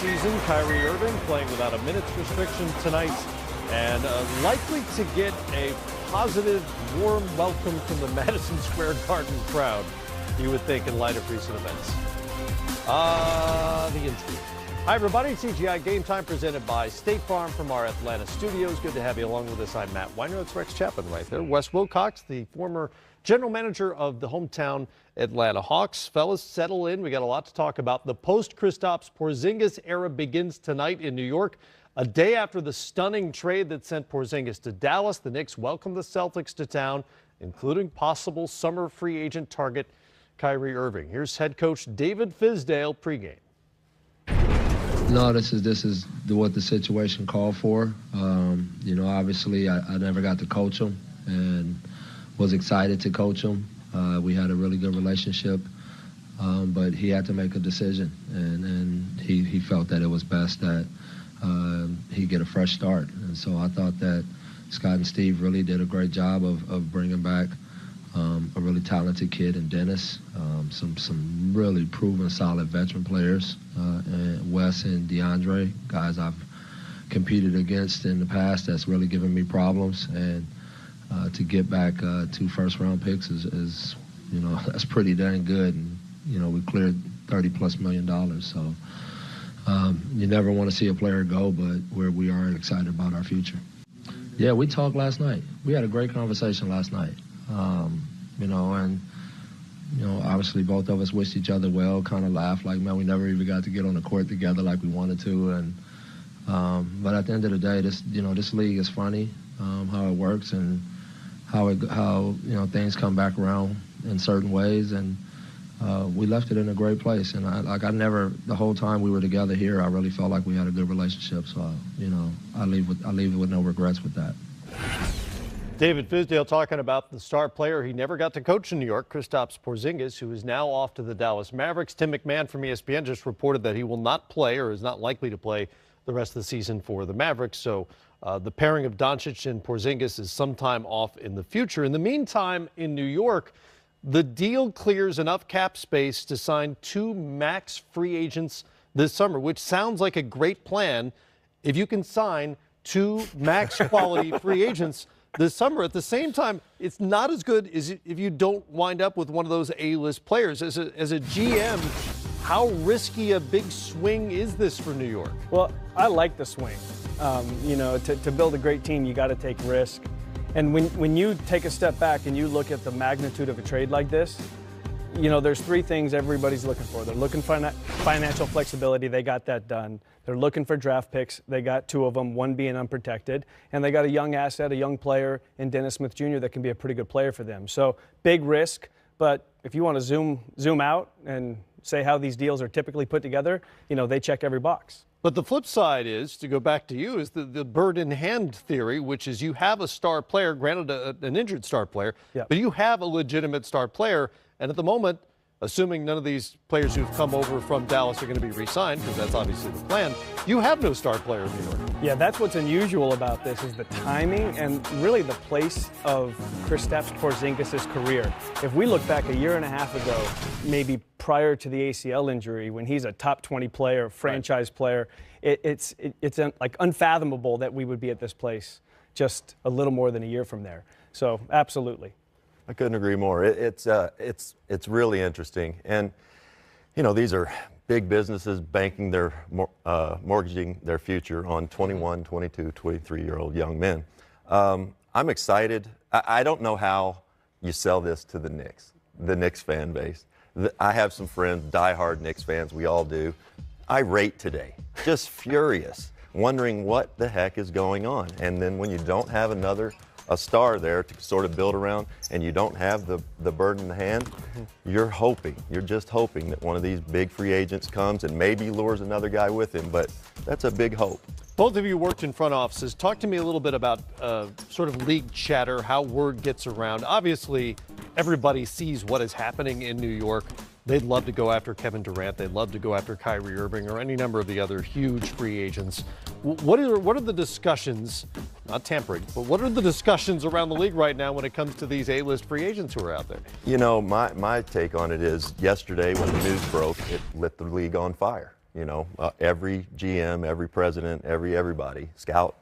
season. Kyrie Irving playing without a minute's restriction tonight and likely to get a positive, warm welcome from the Madison Square Garden crowd, you would think, in light of recent events. The intrigue. Hi, everybody. CGI Game Time presented by State Farm from our Atlanta studios. Good to have you along with us. I'm Matt Weiner. That's Rex Chapman right there. Wes Wilcox, the former general manager of the hometown Atlanta Hawks. Fellas, settle in. We got a lot to talk about. The post-Kristaps Porzingis era begins tonight in New York. A day after the stunning trade that sent Porzingis to Dallas, the Knicks welcome the Celtics to town, including possible summer free agent target Kyrie Irving. Here's head coach David Fizdale pregame. No, this is what the situation called for. Obviously I never got to coach him and was excited to coach him. We had a really good relationship, but he had to make a decision, and he felt that it was best that he get a fresh start. And so I thought that Scott and Steve really did a great job of bringing back a really talented kid in Dennis, some really proven solid veteran players, and Wes and DeAndre, guys I've competed against in the past that's really given me problems, and to get back 2 first-round picks is that's pretty dang good, and we cleared $30+ million, so you never want to see a player go, but we are excited about our future. Yeah, we talked last night. We had a great conversation last night. Obviously both of us wished each other well, kind of laughed like, man, we never even got to get on the court together like we wanted to. And but at the end of the day, this league is funny, how it works and how things come back around in certain ways. And we left it in a great place. And the whole time we were together here, I really felt like we had a good relationship. So, I leave it with no regrets with that. David Fizdale talking about the star player he never got to coach in New York, Kristaps Porzingis, who is now off to the Dallas Mavericks. Tim McMahon from ESPN just reported that he will not play or is not likely to play the rest of the season for the Mavericks. So the pairing of Doncic and Porzingis is sometime off in the future. In the meantime, in New York, the deal clears enough cap space to sign 2 max free agents this summer, which sounds like a great plan if you can sign 2 max quality free agents this summer. At the same time, it's not as good as if you don't wind up with one of those A-list players. As a GM, how risky a big swing is this for New York? Well, I like the swing. To build a great team, you got to take risk. And when you take a step back and you look at the magnitude of a trade like this, there's 3 things everybody's looking for. They're looking for financial flexibility. They got that done. They're looking for draft picks. They got 2 of them, 1 being unprotected. And they got a young asset, a young player in Dennis Smith Jr. that can be a pretty good player for them. So big risk, but if you want to zoom out and say how these deals are typically put together, they check every box. But the flip side is, to go back to you, is the bird in hand theory, which is you have a star player, granted an injured star player, Yep. but you have a legitimate star player. And at the moment, assuming none of these players who've come over from Dallas are going to be re-signed, because that's obviously the plan, you have no star player in New York. Yeah, that's what's unusual about this is the timing and really the place of Kristaps Porzingis' career. If we look back a year and a half ago, maybe prior to the ACL injury, when he's a top 20 player, franchise player, it's like unfathomable that we would be at this place just a little more than a year from there. So absolutely. I couldn't agree more. It's really interesting, and these are big businesses banking their mortgaging their future on 21, 22, 23-year-old young men. I'm excited. I don't know how you sell this to the Knicks fan base. I have some friends, diehard Knicks fans. We all do. Irate today, just furious, wondering what the heck is going on. And then when you don't have a star there to sort of build around, and you don't have the bird in the hand, you're just hoping that one of these big free agents comes and maybe lures another guy with him, but that's a big hope. Both of you worked in front offices. Talk to me a little bit about sort of league chatter, how word gets around. Obviously, everybody sees what is happening in New York. They'd love to go after Kevin Durant. They'd love to go after Kyrie Irving or any number of the other huge free agents. What are the discussions, not tampering, but what are the discussions around the league right now when it comes to these A-list free agents who are out there? My take on it is yesterday when the news broke, it lit the league on fire. You know, every GM, every president, everybody, scout,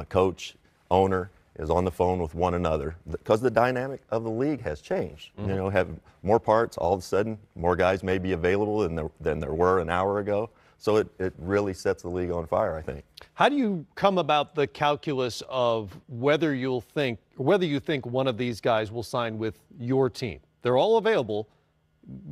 coach, owner is on the phone with one another because the dynamic of the league has changed. You know, have more parts, all of a sudden, more guys may be available than there were an hour ago. So it really sets the league on fire, I think. How do you come about the calculus of whether you think one of these guys will sign with your team? They're all available.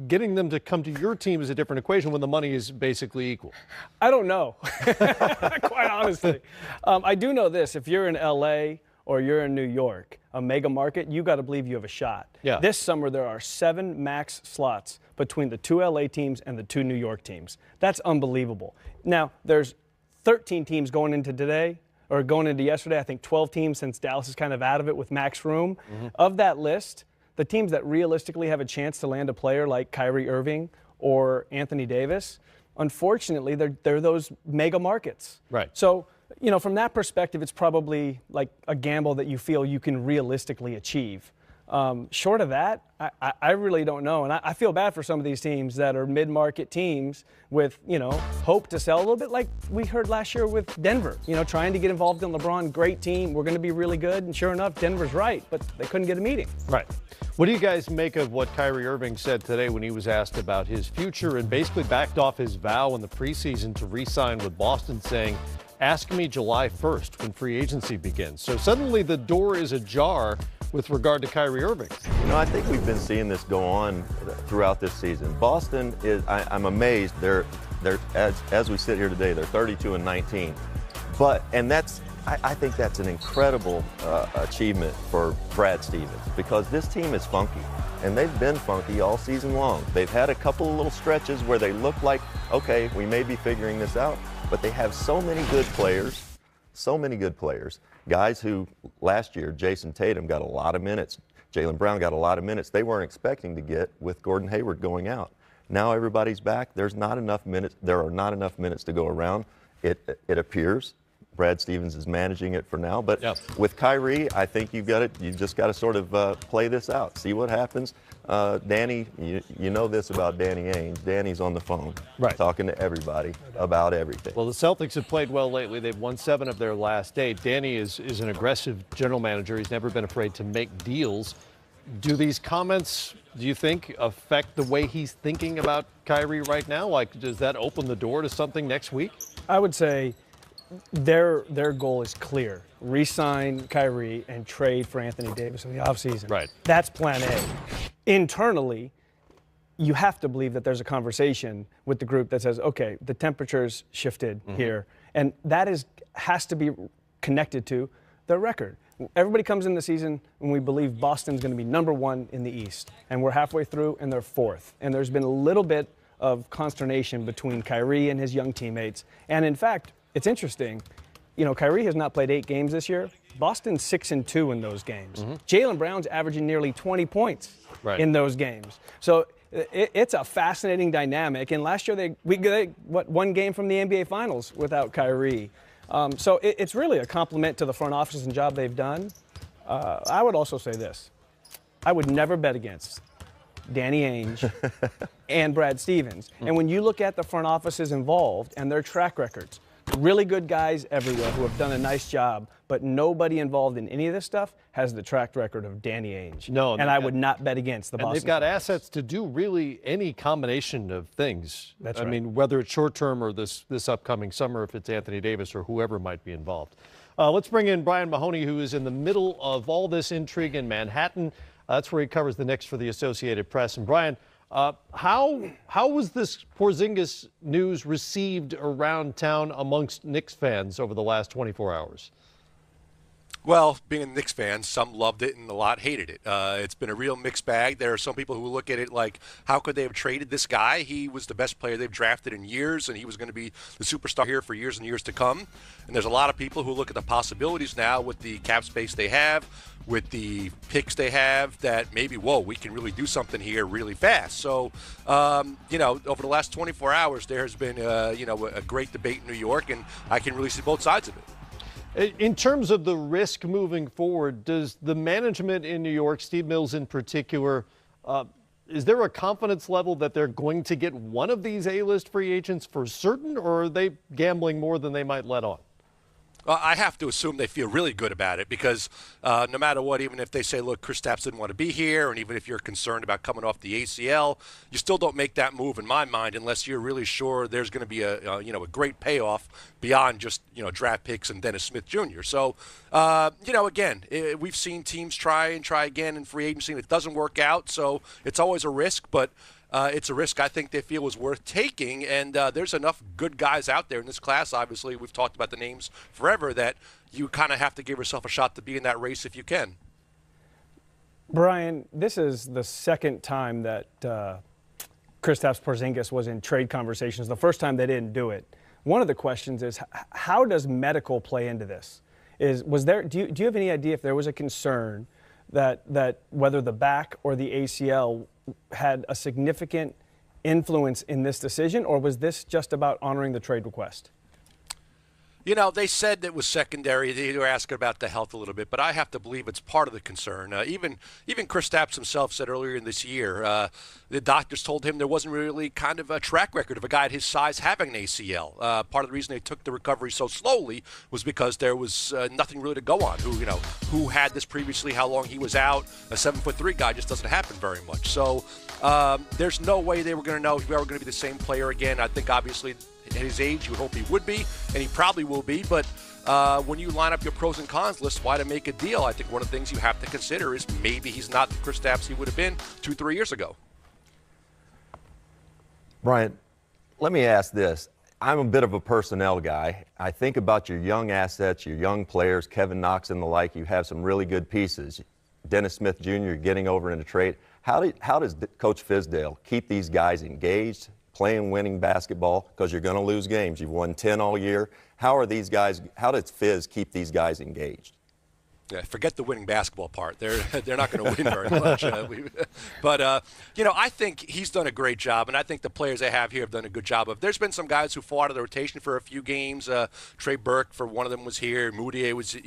Getting them to come to your team is a different equation when the money is basically equal. I don't know, quite honestly. I do know this. If you're in L.A. or you're in New York, a mega market, you got to believe you have a shot. Yeah. This summer, there are 7 max slots between the 2 L.A. teams and the 2 New York teams. That's unbelievable. Now, there's 13 teams going into today, or going into yesterday. I think 12 teams since Dallas is kind of out of it with max room. Of that list, the teams that realistically have a chance to land a player like Kyrie Irving or Anthony Davis, unfortunately, they're those mega markets. Right. So, you know, from that perspective, it's probably like a gamble that you feel you can realistically achieve. Short of that, I really don't know. And I feel bad for some of these teams that are mid-market teams with, you know, hope to sell a little bit like we heard last year with Denver, you know, trying to get involved in LeBron, great team, we're going to be really good. And sure enough, Denver's right, but they couldn't get a meeting. Right. What do you guys make of what Kyrie Irving said today when he was asked about his future and basically backed off his vow in the preseason to re-sign with Boston, saying, ask me July 1st when free agency begins? So suddenly the door is ajar with regard to Kyrie Irving. You know, I think we've been seeing this go on throughout this season. Boston is, I'm amazed, they're as we sit here today, they're 32-19. I think that's an incredible achievement for Brad Stevens, because this team is funky, and they've been funky all season long. They've had a couple of little stretches where they look like, okay, we may be figuring this out, but they have so many good players, guys who last year, Jason Tatum got a lot of minutes, Jaylen Brown got a lot of minutes they weren't expecting to get with Gordon Hayward going out. Now everybody's back. There are not enough minutes to go around. It appears. Brad Stevens is managing it for now, but with Kyrie, I think you just got to sort of play this out, see what happens. Danny, you know this about Danny Ainge. Danny's on the phone, talking to everybody about everything. Well, the Celtics have played well lately. They've won 7 of their last 8. Danny is an aggressive general manager. He's never been afraid to make deals. Do these comments, do you think, affect the way he's thinking about Kyrie right now? Like, does that open the door to something next week? I would say their goal is clear. Re-sign Kyrie and trade for Anthony Davis in the offseason. Right. That's plan A. Internally, you have to believe that there's a conversation with the group that says, okay, the temperature's shifted here. And that has to be connected to their record. Everybody comes in the season and we believe Boston's going to be #1 in the East. And we're halfway through and they're 4th. And there's been a little bit of consternation between Kyrie and his young teammates. And in fact, it's interesting. You know, Kyrie has not played 8 games this year. Boston's 6-2 in those games. Jaylen Brown's averaging nearly 20 points in those games. So it's a fascinating dynamic. And last year they one game from the NBA Finals without Kyrie. So it's really a compliment to the front office and job they've done. I would also say this. I would never bet against Danny Ainge and Brad Stevens. And when you look at the front offices involved and their track records, really good guys everywhere who have done a nice job, but nobody involved in any of this stuff has the track record of Danny Ainge. No, and I would not bet against the Boston. And they've got assets to do really any combination of things. That's right. I mean, whether it's short term or this upcoming summer, if it's Anthony Davis or whoever might be involved. Let's bring in Brian Mahoney, who is in the middle of all this intrigue in Manhattan. That's where he covers the Knicks for the Associated Press. And Brian, how was this Porzingis news received around town amongst Knicks fans over the last 24 hours? Well, being a Knicks fan, some loved it and a lot hated it. It's been a real mixed bag. There are some people who look at it like, how could they have traded this guy? He was the best player they've drafted in years, and he was going to be the superstar here for years and years to come. And there's a lot of people who look at the possibilities now with the cap space they have, with the picks they have, that maybe, whoa, we can really do something here really fast. So, over the last 24 hours, there has been, a great debate in New York, and I can really see both sides of it. In terms of the risk moving forward, does the management in New York, Steve Mills in particular, is there a confidence level that they're going to get one of these A-list free agents for certain, or are they gambling more than they might let on? I have to assume they feel really good about it because no matter what, even if they say, look, Kristaps didn't want to be here, and even if you're concerned about coming off the ACL, you still don't make that move in my mind unless you're really sure there's going to be a great payoff beyond just, draft picks and Dennis Smith Jr. So, again, we've seen teams try and try again in free agency, and it doesn't work out. So it's always a risk, but it's a risk I think they feel is worth taking, and there's enough good guys out there in this class. Obviously, we've talked about the names forever that you kind of have to give yourself a shot to be in that race if you can. Brian, this is the second time that Kristaps Porzingis was in trade conversations. The first time they didn't do it. One of the questions is, how does medical play into this? Do you have any idea if there was a concern that whether the back or the ACL had a significant influence in this decision, or was this just about honoring the trade request? They said it was secondary. They were asking about the health a little bit, but I have to believe it's part of the concern. Even Kristaps himself said earlier in this year, the doctors told him there wasn't really kind of a track record of a guy at his size having an ACL. Part of the reason they took the recovery so slowly was because there was nothing really to go on. Who had this previously, how long he was out. A 7'3" guy just doesn't happen very much. So there's no way they were going to know if they were going to be the same player again. I think obviously at his age, you would hope he would be, and he probably will be. But when you line up your pros and cons list, why to make a deal? I think one of the things you have to consider is maybe he's not the Kristaps he would have been 2-3 years ago. Brian, let me ask this. I'm a bit of a personnel guy. I think about your young assets, your young players, Kevin Knox and the like. You have some really good pieces. Dennis Smith Jr. getting over in a trade. How does Coach Fizdale keep these guys engaged, playing winning basketball, because you're going to lose games? You've won 10 all year. How does Fizz keep these guys engaged? Yeah, forget the winning basketball part. They're not going to win very much. But I think he's done a great job, and I think the players they have here have done a good job. There's been some guys who fall out of the rotation for a few games. Trey Burke, for one of them, was here. Moutier was,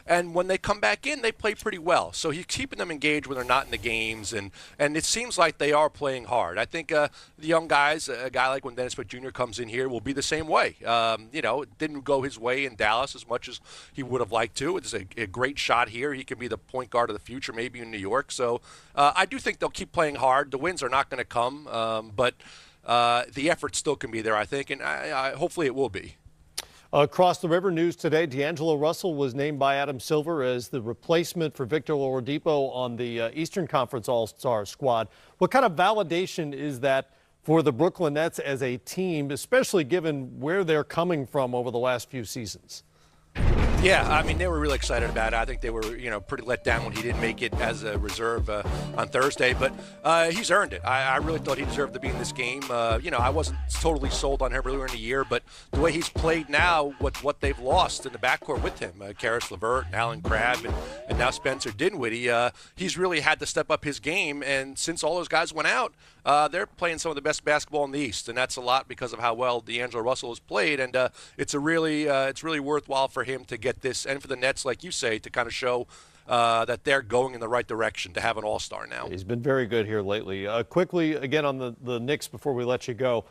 and when they come back in, they play pretty well. So he's keeping them engaged when they're not in the games, and it seems like they are playing hard. I think the young guys, a guy like when Dennis Smith Jr. comes in here, will be the same way. It didn't go his way in Dallas as much as he would have liked to. It's a great shot here. He can be the point guard of the future, maybe in New York. So I do think they'll keep playing hard. The wins are not going to come, but the effort still can be there, I think, and hopefully it will be. Across the river, news today, D'Angelo Russell was named by Adam Silver as the replacement for Victor Oladipo on the Eastern Conference All-Star squad. What kind of validation is that for the Brooklyn Nets as a team, especially given where they're coming from over the last few seasons? Yeah, I mean, they were really excited about it. I think they were, pretty let down when he didn't make it as a reserve on Thursday. But he's earned it. I really thought he deserved to be in this game. I wasn't totally sold on him earlier in the year, but the way he's played now, what they've lost in the backcourt with him, Karis LeVert, Alan Crabb, and now Spencer Dinwiddie, he's really had to step up his game. And since all those guys went out, they're playing some of the best basketball in the East, and that's a lot because of how well D'Angelo Russell has played. And it's really worthwhile for him to get this, and for the Nets, like you say, to kind of show that they're going in the right direction to have an all-star now. He's been very good here lately. Quickly, again, on the Knicks before we let you go.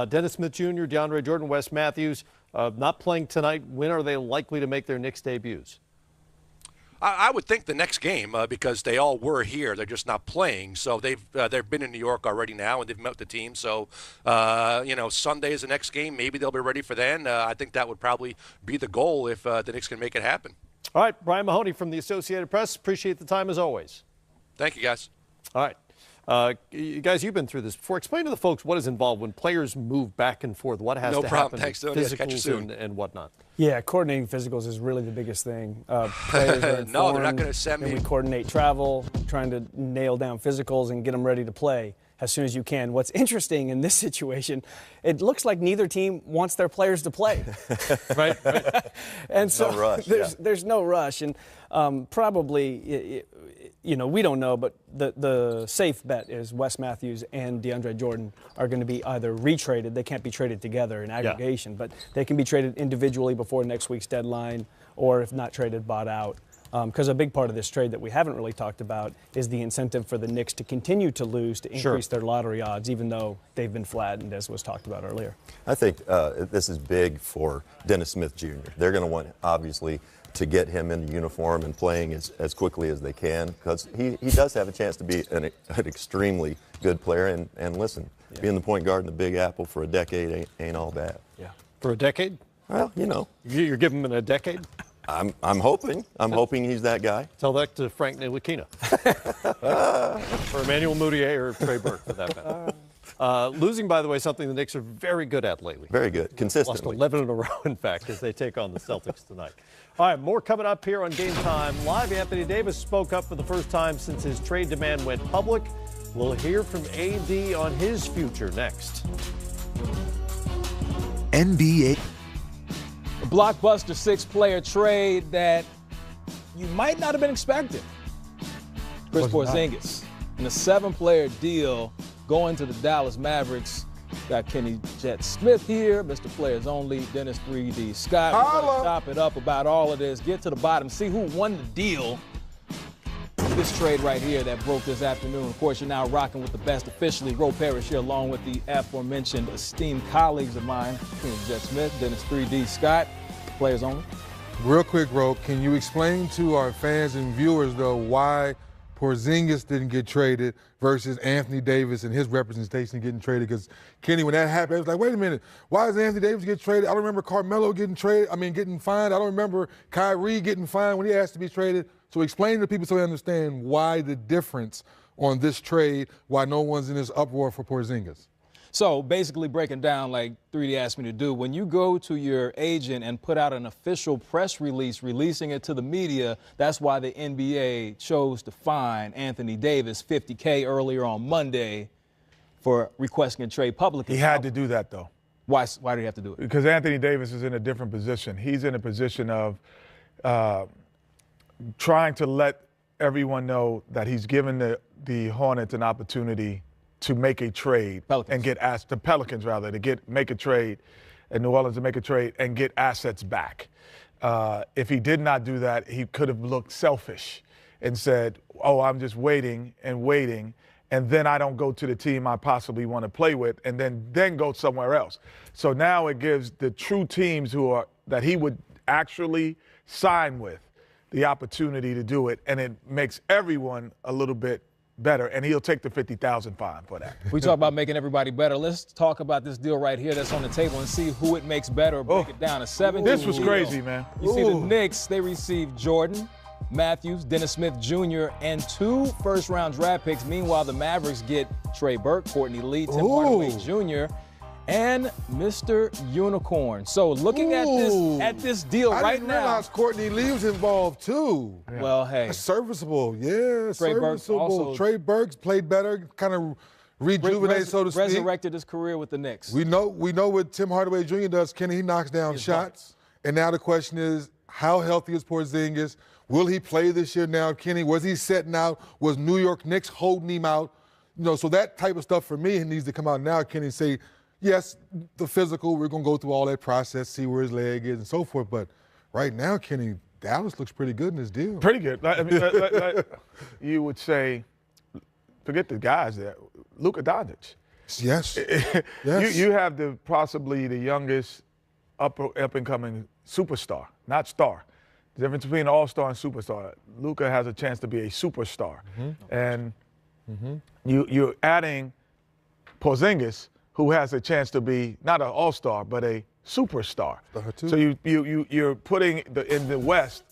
Dennis Smith Jr., DeAndre Jordan, Wes Matthews, not playing tonight. When are they likely to make their Knicks debuts? I would think the next game because they all were here. They're just not playing. So they've been in New York already now, and they've met the team. So, Sunday is the next game. Maybe they'll be ready for then. I think that would probably be the goal if the Knicks can make it happen. All right, Brian Mahoney from the Associated Press. Appreciate the time as always. Thank you, guys. All right. You guys, you've been through this before. Explain to the folks what is involved when players move back and forth. What has to happen? Thanks, Tony. Catch you soon. And whatnot. Yeah, coordinating physicals is really the biggest thing. Players are informed, no, they're not going to send me. And we coordinate travel, trying to nail down physicals and get them ready to play as soon as you can. What's interesting in this situation, it looks like neither team wants their players to play. Right. And so no rush, there's no rush. And probably, we don't know, but the safe bet is Wes Matthews and DeAndre Jordan are going to be either retraded. They can't be traded together in aggregation, but they can be traded individually before next week's deadline, or if not traded, bought out. Because a big part of this trade that we haven't really talked about is the incentive for the Knicks to continue to lose to increase their lottery odds, even though they've been flattened, as was talked about earlier. I think this is big for Dennis Smith Jr. They're going to want, obviously, to get him in the uniform and playing as quickly as they can, because he does have a chance to be an extremely good player. And listen, being the point guard in the Big Apple for a decade ain't all bad. Yeah. For a decade? Well, you know. You're giving him a decade? I'm hoping. I'm hoping he's that guy. Tell that to Frank Ntilikina. Or Emmanuel Mudiay or Trey Burke, for that matter. Losing, by the way, something the Knicks are very good at lately. Very good, consistently. Lost 11 in a row, in fact, as they take on the Celtics tonight. All right, more coming up here on Game Time Live. Anthony Davis spoke up for the first time since his trade demand went public. We'll hear from AD on his future next. NBA. A blockbuster 6-player trade that you might not have been expecting. Chris Porzingis in a 7-player deal going to the Dallas Mavericks. Got Kenny Jet Smith here, Mr. Players Only, Dennis 3D Scott. We're going to chop it up about all of this, get to the bottom, see who won the deal. This trade right here that broke this afternoon. Of course, you're now rocking with the best officially. Ro Parrish here, along with the aforementioned esteemed colleagues of mine, Kenny Jet Smith, Dennis 3D Scott, Players Only. Real quick, Ro, can you explain to our fans and viewers, though, why Porzingis didn't get traded versus Anthony Davis and his representation getting traded? Because, Kenny, when that happened, I was like, wait a minute, why does Anthony Davis get traded? I don't remember Carmelo getting fined. I don't remember Kyrie getting fined when he asked to be traded. So explain to people so they understand why the difference on this trade, why no one's in this uproar for Porzingis. So basically breaking down like 3D asked me to do, when you go to your agent and put out an official press release releasing it to the media, that's why the NBA chose to fine Anthony Davis $50K earlier on Monday for requesting a trade publicly. He had to do that, though. Why did he have to do it? Because Anthony Davis is in a different position. He's in a position of trying to let everyone know that he's given the Hornets an opportunity to make a trade and get the Pelicans rather, to make a trade, and New Orleans to make a trade and get assets back. If he did not do that, he could have looked selfish and said, oh, I'm just waiting, and then I don't go to the team I possibly want to play with, and then go somewhere else. So now it gives the true teams that he would actually sign with the opportunity to do it, and it makes everyone a little bit better, and he'll take the $50,000 fine for that. We talk about making everybody better. Let's talk about this deal right here that's on the table and see who it makes better or break it down. A 7-2 This was deal. crazy, man. You see the Knicks, they received Jordan, Matthews, Dennis Smith Jr., and 2 first-round draft picks. Meanwhile, the Mavericks get Trey Burke, Courtney Lee, Tim Hardaway Jr., and Mr. Unicorn. So looking at this deal right now. I didn't realize Courtney Lee was involved too. Yeah. Well, hey. That's serviceable, yeah, Trey serviceable. Trey Burks played better, kind of rejuvenated, so to speak. Resurrected his career with the Knicks. We know what Tim Hardaway Jr. does. Kenny, he knocks down shots. And now the question is, how healthy is Porzingis? Will he play this year now, Kenny? Was he setting out? Was New York Knicks holding him out? So that type of stuff for me needs to come out now, Kenny, say, yes, the physical, we're going to go through all that process, see where his leg is and so forth. But right now, Kenny, Dallas looks pretty good in this deal. Pretty good. I mean, like you would say, forget the guys there, Luka Doncic. Yes. Yes. You have possibly the youngest up-and-coming superstar, not star. The difference between all-star and superstar. Luka has a chance to be a superstar. And you're adding Porzingis, who has a chance to be not an all-star, but a superstar. So you're putting in the West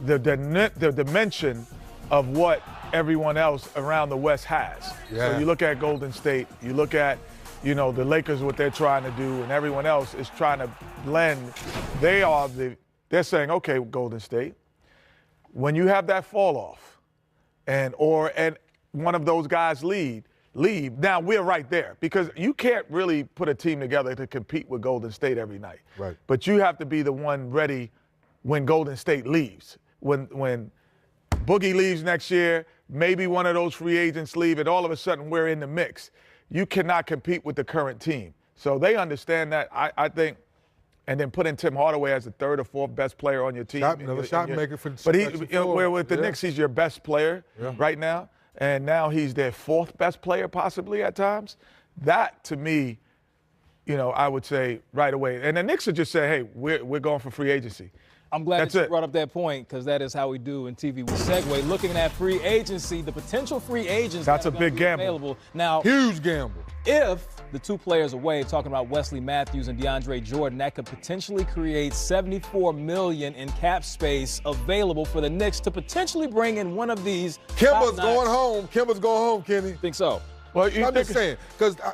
the dimension of what everyone else around the West has. Yeah. So you look at Golden State, you look at the Lakers, what they're trying to do, and everyone else is trying to blend. They're saying, okay, Golden State, when you have that fall off, and one of those guys leave, now we're right there, because you can't really put a team together to compete with Golden State every night. Right. But you have to be the one ready when Golden State leaves. When Boogie leaves next year, maybe one of those free agents leave, and all of a sudden we're in the mix. You cannot compete with the current team. So they understand that. I think and then put in Tim Hardaway as the third or fourth best player on your team. Another shot maker for the But where with the Knicks, he's your best player right now, and now he's their fourth best player possibly at times. That, to me, I would say right away. And the Knicks would just say, hey, we're going for free agency. I'm glad that you brought up that point because that is how we do in TV. We segue looking at free agency, the potential free agents that's a big gamble. Available. Now, huge gamble. If the two players away, talking about Wesley Matthews and DeAndre Jordan, that could potentially create $74 million in cap space available for the Knicks to potentially bring in one of these. Kemba's going home. Kemba's going home, Kenny. Think so? Well, I'm just saying,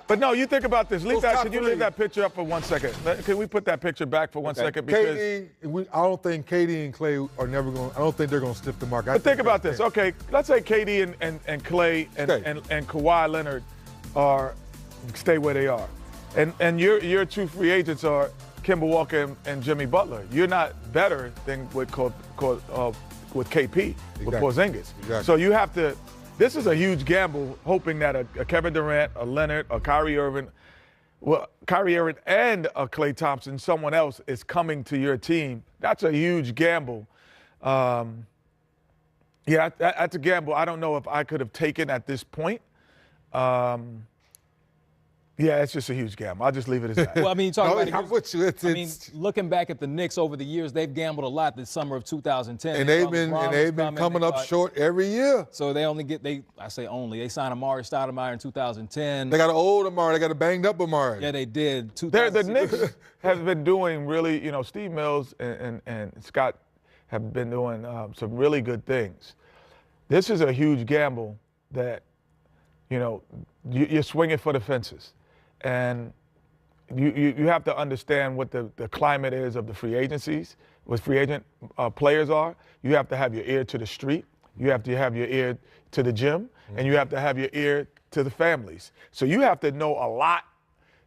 but no, you think about this. Can you leave that picture up for 1 second? Can we put that picture back for 1 second? Because I don't think KD and Clay are never going. I don't think they're going to stiff the market. But think about this. Okay, let's say KD and Clay and Kawhi Leonard stay where they are, and your two free agents are Kemba Walker and Jimmy Butler. You're not better than with KP, with Porzingis. Exactly. So you have to. This is a huge gamble, hoping that a Kevin Durant, a Leonard, a Kyrie Irving and a Klay Thompson, someone else is coming to your team. That's a huge gamble. That's a gamble I don't know if I could have taken at this point. It's just a huge gamble. I'll just leave it as that. Well, I mean, you talk about I'm with you. I mean, looking back at the Knicks over the years, they've gambled a lot this summer of 2010. And they've been coming up short every year. So they only they signed Amari Stoudemire in 2010. They got an old Amari. They got a banged up Amari. Yeah, they did. The Knicks have been doing really, Steve Mills and Scott have been doing some really good things. This is a huge gamble that, you're swinging for the fences. And you have to understand what the climate is of the free agencies, what free agent players are. You have to have your ear to the street. You have to have your ear to the gym. And you have to have your ear to the families. So you have to know a lot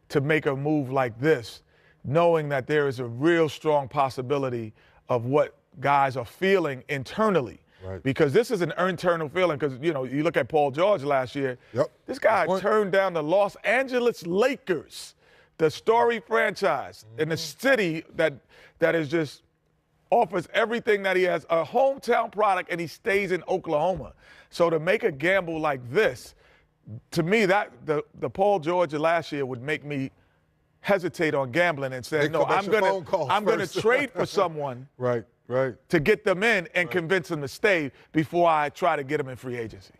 to make a move like this, knowing that there is a real strong possibility of what guys are feeling internally. Right. Because this is an internal feeling. Because, you look at Paul George last year. Yep. This guy turned down the Los Angeles Lakers, the storied franchise in the city that is just offers everything that he has, a hometown product, and he stays in Oklahoma. So to make a gamble like this, to me, that the Paul George of last year would make me hesitate on gambling and say, no, I'm going to trade for someone. Right. To get them in and convince them to stay before I try to get them in free agency.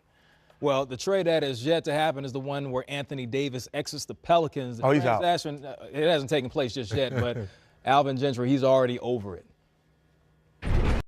Well, the trade that is yet to happen is the one where Anthony Davis exits the Pelicans. He's out. It hasn't taken place just yet, but Alvin Gentry, he's already over it.